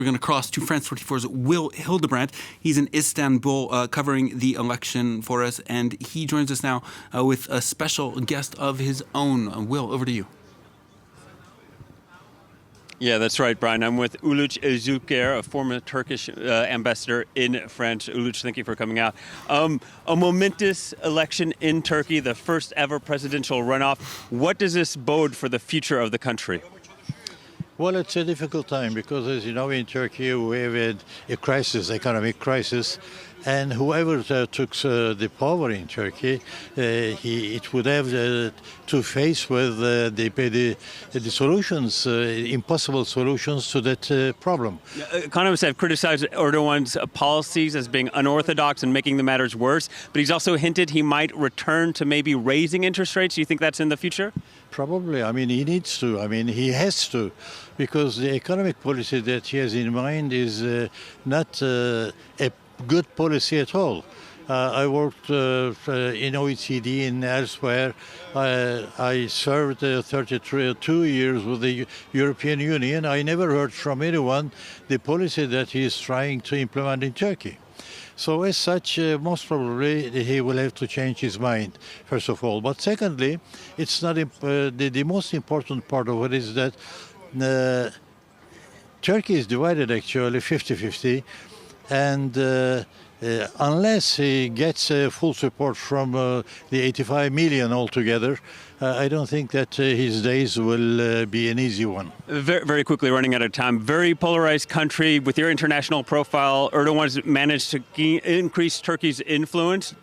We're going to cross to France 24's Will Hildebrand. He's in Istanbul covering the election for us, and he joins us now with a special guest of his own. Will, over to you. Yeah, that's right, Brian. I'm with Uluc Ozulker, a former Turkish ambassador in France. Uluc, thank you for coming out. A momentous election in Turkey, the first ever presidential runoff. What does this bode for the future of the country? Well, it's a difficult time because, as you know, in Turkey we have had a crisis, economic crisis, and whoever took the power in Turkey, it would have to face with the solutions, impossible solutions to that problem. Economists have criticized Erdogan's policies as being unorthodox and making the matters worse, but he's also hinted he might return to maybe raising interest rates. Do you think that's in the future? Probably. I mean, he needs to. I mean, he has to, because the economic policy that he has in mind is not a good policy at all. I worked in OECD and elsewhere. I served 32 years with the European Union. I never heard from anyone the policy that he is trying to implement in Turkey. So as such, most probably he will have to change his mind, first of all. But secondly, it's not the most important part of it is that Turkey is divided actually 50-50, and unless he gets full support from the 85 million altogether, I don't think that his days will be an easy one. Very, very quickly, running out of time. Very polarized country. With your international profile, Erdogan's managed to increase Turkey's influence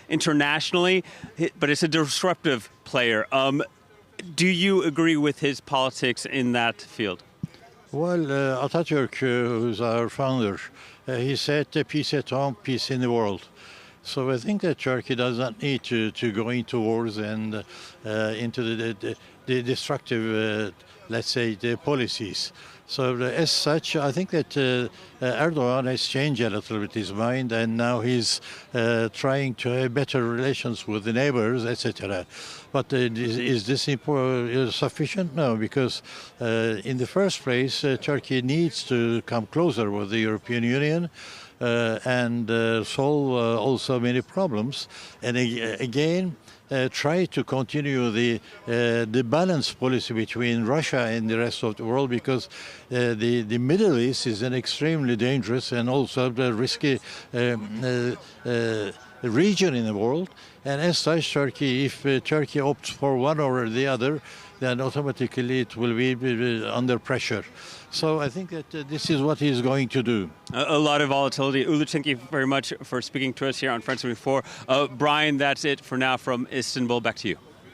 internationally, but it's a disruptive player. Do you agree with his politics in that field? Well, Atatürk, who's our founder, he said peace at home, peace in the world. So I think that Turkey does not need to go into wars and into the destructive, let's say, the policies. So as such, I think that Erdogan has changed a little bit his mind, and now he's trying to have better relations with the neighbors, etc. But is this sufficient? No, because in the first place, Turkey needs to come closer with the European Union and solve also many problems. And again, try to continue the balanced policy between Russia and the rest of the world, because the Middle East is an extremely dangerous and also a risky region in the world. And as such, Turkey, if Turkey opts for one or the other, then automatically it will be under pressure. So I think that this is what he's going to do. A lot of volatility. Uluc, thank you very much for speaking to us here on France 24. Brian, that's it for now from Istanbul. Back to you.